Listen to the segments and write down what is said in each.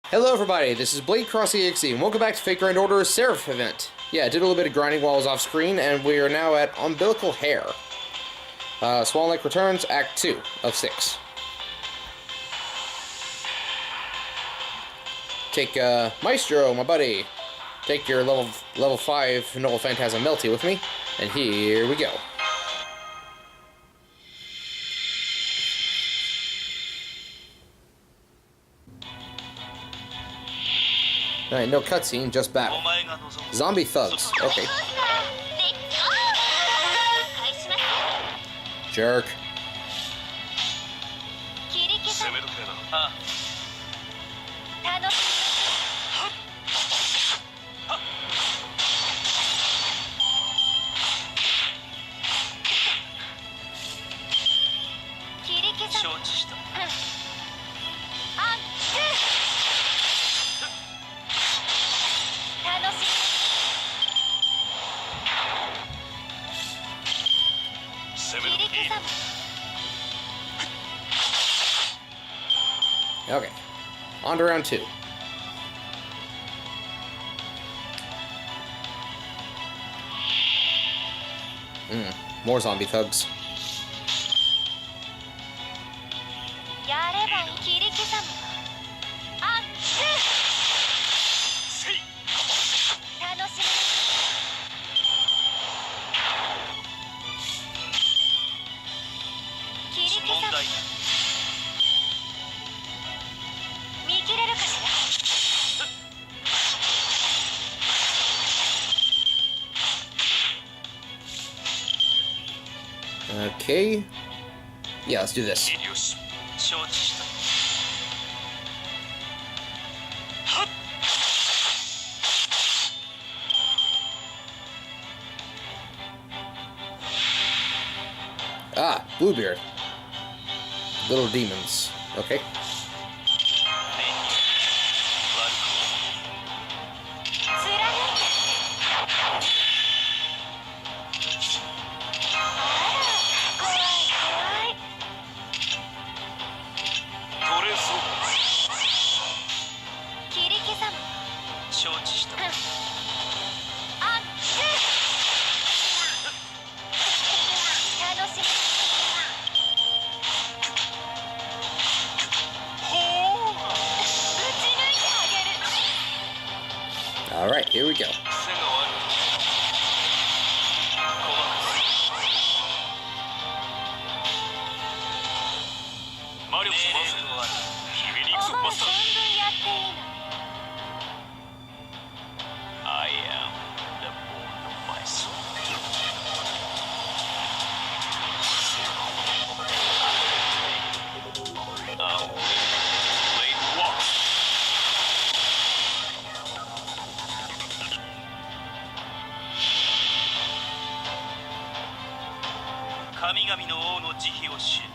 Hello everybody, this is Blade Cross EXE, and welcome back to Fate Grand Order's SE.RA.PH event. Yeah, I did a little bit of grinding while I was off screen, and we are now at Umbilical Hair. Swan Lake returns, Act 2 of 6. Take, Maestro, my buddy. Take your level 5 Noble Phantasm Melty with me, and here we go. Alright, no cutscene, just battle. Zombie thugs, okay. Jerk. Okay, on to round 2. More zombie thugs. Okay. Yeah, let's do this. Ah, Bluebeard. Little demons. Okay. Alright, here we go. I am the bone of my soul. Now, blade walk. Kami々の王の慈悲を知り、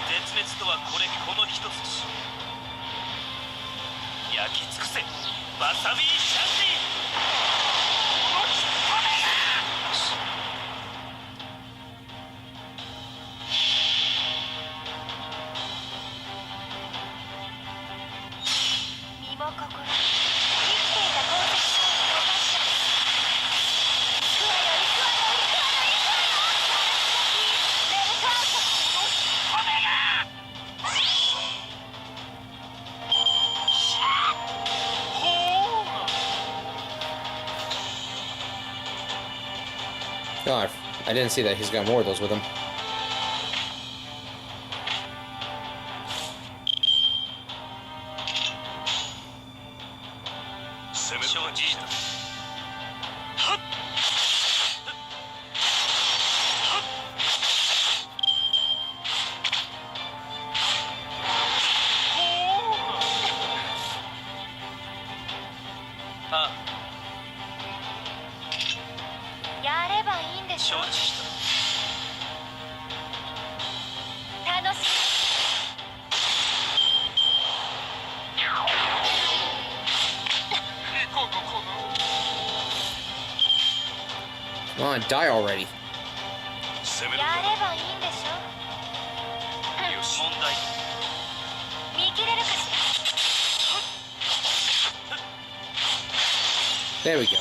絶滅とはこの一筋。焼き尽くせ、バサビーシャンディ。身も心、生きていた功績をGod, I didn't see that. He's got more of those with him. Come on, die already. There we go.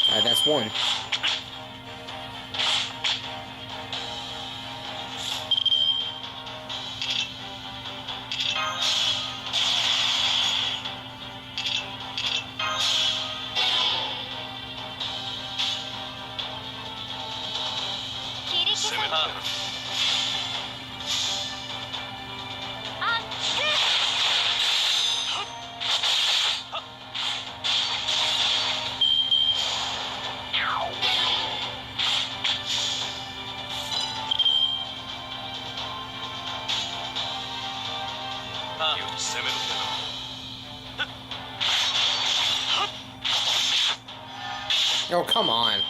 Alright, that's one. Oh, come on.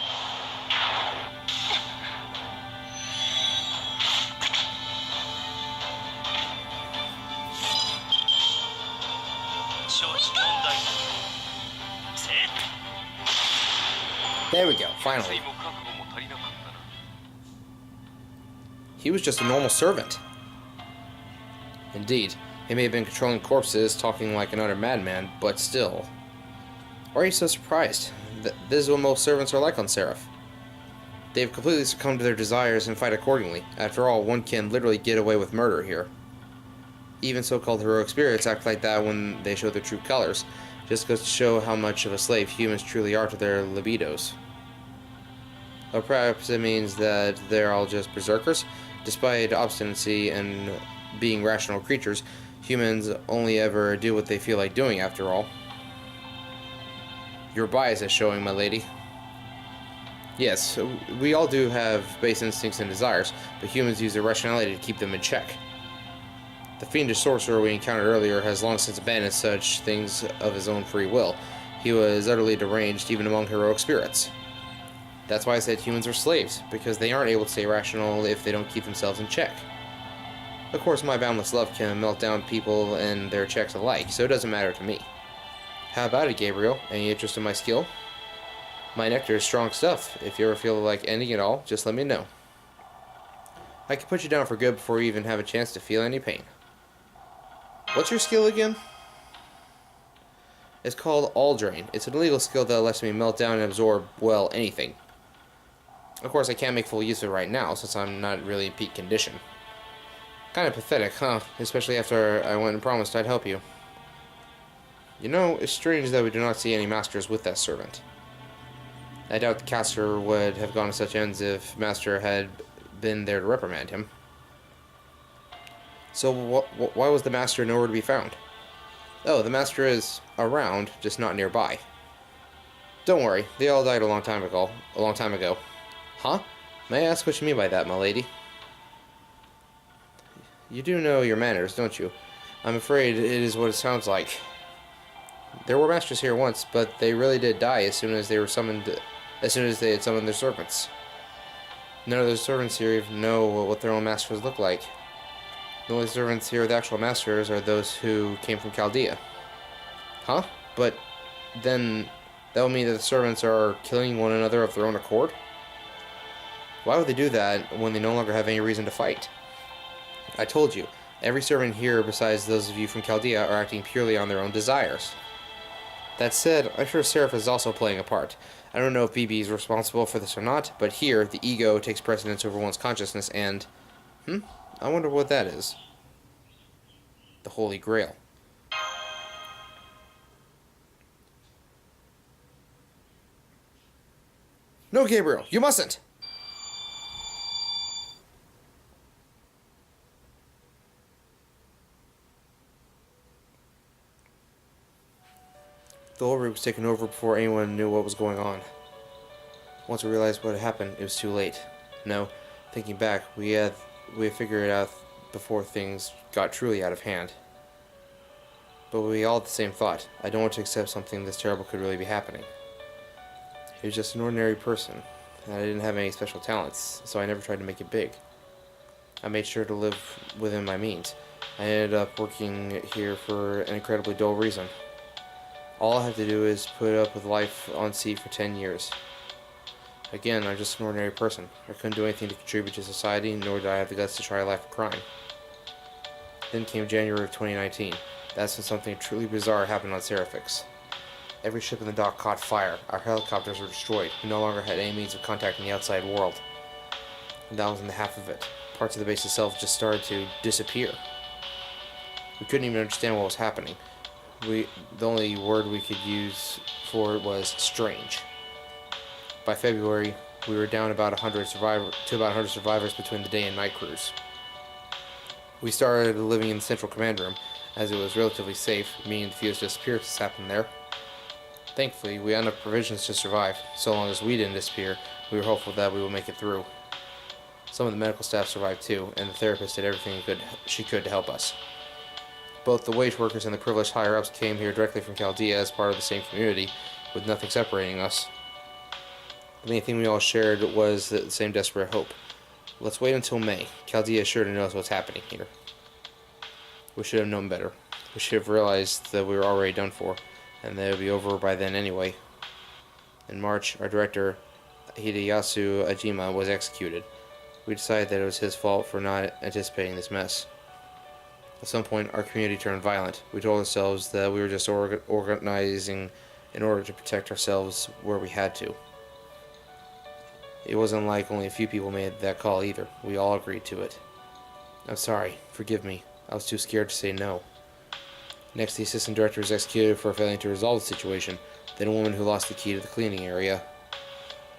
There we go, finally. He was just a normal servant. Indeed, he may have been controlling corpses, talking like an utter madman, but still. Why are you so surprised? This is what most servants are like on Seraph. They have completely succumbed to their desires and fight accordingly. After all, one can literally get away with murder here. Even so-called heroic spirits act like that when they show their true colors. Just goes to show how much of a slave humans truly are to their libidos. Or perhaps it means that they're all just berserkers. Despite obstinacy and being rational creatures, humans only ever do what they feel like doing after all. Your bias is showing, my lady. Yes, we all do have base instincts and desires, but humans use their rationality to keep them in check. The fiendish sorcerer we encountered earlier has long since abandoned such things of his own free will. He was utterly deranged even among heroic spirits. That's why I said humans are slaves, because they aren't able to stay rational if they don't keep themselves in check. Of course, my boundless love can melt down people and their checks alike, so it doesn't matter to me. How about it, Gabriel? Any interest in my skill? My nectar is strong stuff. If you ever feel like ending it all, just let me know. I can put you down for good before you even have a chance to feel any pain. What's your skill again? It's called All Drain. It's an illegal skill that lets me melt down and absorb, well, anything. Of course, I can't make full use of it right now, since I'm not really in peak condition. Kind of pathetic, huh? Especially after I went and promised I'd help you. You know, it's strange that we do not see any masters with that servant. I doubt the caster would have gone to such ends if Master had been there to reprimand him. So why was the Master nowhere to be found? Oh, the Master is around, just not nearby. Don't worry, they all died a long time ago. Huh? May I ask what you mean by that, my lady? You do know your manners, don't you? I'm afraid it is what it sounds like. There were masters here once, but they really did die as soon as they had summoned their servants. None of the servants here even know what their own masters look like. The only servants here, the actual masters, are those who came from Chaldea. Huh? But then that would mean that the servants are killing one another of their own accord? Why would they do that when they no longer have any reason to fight? I told you, every servant here besides those of you from Chaldea are acting purely on their own desires. That said, I'm sure Seraph is also playing a part. I don't know if BB is responsible for this or not, but here, the ego takes precedence over one's consciousness and... I wonder what that is. The Holy Grail. No, Gabriel, you mustn't! The whole room was taken over before anyone knew what was going on. Once we realized what had happened, it was too late. No, thinking back, we had figured it out before things got truly out of hand. But we all had the same thought. I don't want to accept something this terrible could really be happening. He was just an ordinary person, and I didn't have any special talents, so I never tried to make it big. I made sure to live within my means. I ended up working here for an incredibly dull reason. All I have to do is put up with life on sea for 10 years. Again, I'm just an ordinary person. I couldn't do anything to contribute to society, nor did I have the guts to try a life of crime. Then came January of 2019. That's when something truly bizarre happened on SE.RA.PH. Every ship in the dock caught fire. Our helicopters were destroyed. We no longer had any means of contacting the outside world. And that wasn't the half of it. Parts of the base itself just started to disappear. We couldn't even understand what was happening. The only word we could use for it was strange. By February, we were down about 100 survivors between the day and night crews. We started living in the central command room, as it was relatively safe, meaning the fewest disappearances happened there. Thankfully, we had enough provisions to survive. So long as we didn't disappear, we were hopeful that we would make it through. Some of the medical staff survived too, and the therapist did everything she could to help us. Both the wage workers and the privileged higher-ups came here directly from Chaldea as part of the same community, with nothing separating us. The main thing we all shared was the same desperate hope. Let's wait until May. Chaldea is sure to know what's happening here. We should have known better. We should have realized that we were already done for, and that it would be over by then anyway. In March, our director, Hideyasu Ajima, was executed. We decided that it was his fault for not anticipating this mess. At some point, our community turned violent. We told ourselves that we were just organizing in order to protect ourselves where we had to. It wasn't like only a few people made that call either. We all agreed to it. I'm sorry. Forgive me. I was too scared to say no. Next, the assistant director was executed for failing to resolve the situation. Then a woman who lost the key to the cleaning area.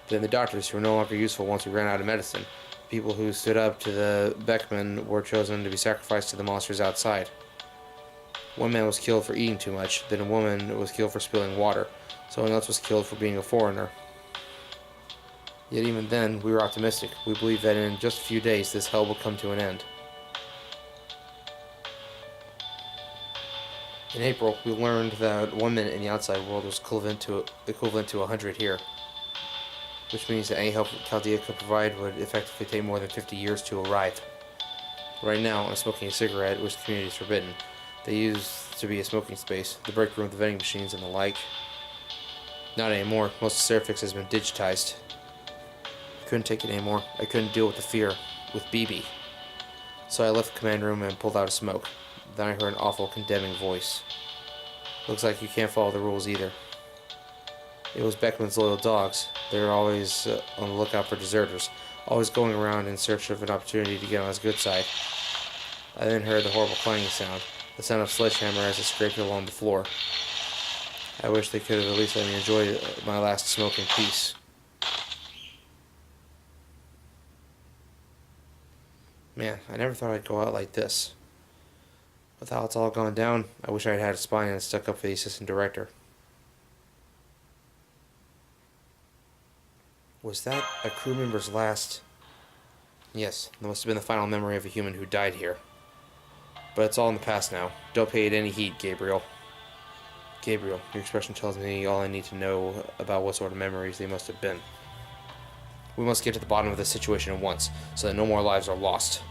Then the doctors who were no longer useful once we ran out of medicine. People who stood up to the Beckmen were chosen to be sacrificed to the monsters outside. One man was killed for eating too much, then a woman was killed for spilling water. Someone else was killed for being a foreigner. Yet even then, we were optimistic. We believed that in just a few days, this hell would come to an end. In April, we learned that 1 minute in the outside world was equivalent to 100 here. Which means that any help Chaldea could provide would effectively take more than 50 years to arrive. Right now, I'm smoking a cigarette, which the community is forbidden. They used to be a smoking space, the break room with the vending machines and the like. Not anymore. Most of SE.RA.PH has been digitized. I couldn't take it anymore. I couldn't deal with the fear, with BB. So I left the command room and pulled out a smoke. Then I heard an awful, condemning voice. Looks like you can't follow the rules either. It was Beckman's loyal dogs. They were always on the lookout for deserters, always going around in search of an opportunity to get on his good side. I then heard the horrible clanging sound, the sound of sledgehammer as it scraped along the floor. I wish they could have at least let me enjoy my last smoke in peace. Man, I never thought I'd go out like this. With how it's all gone down, I wish I'd had a spine and stuck up for the assistant director. Was that a crew member's last? Yes, that must have been the final memory of a human who died here. But it's all in the past now. Don't pay it any heed, Gabriel. Gabriel, your expression tells me all I need to know about what sort of memories they must have been. We must get to the bottom of this situation at once, so that no more lives are lost.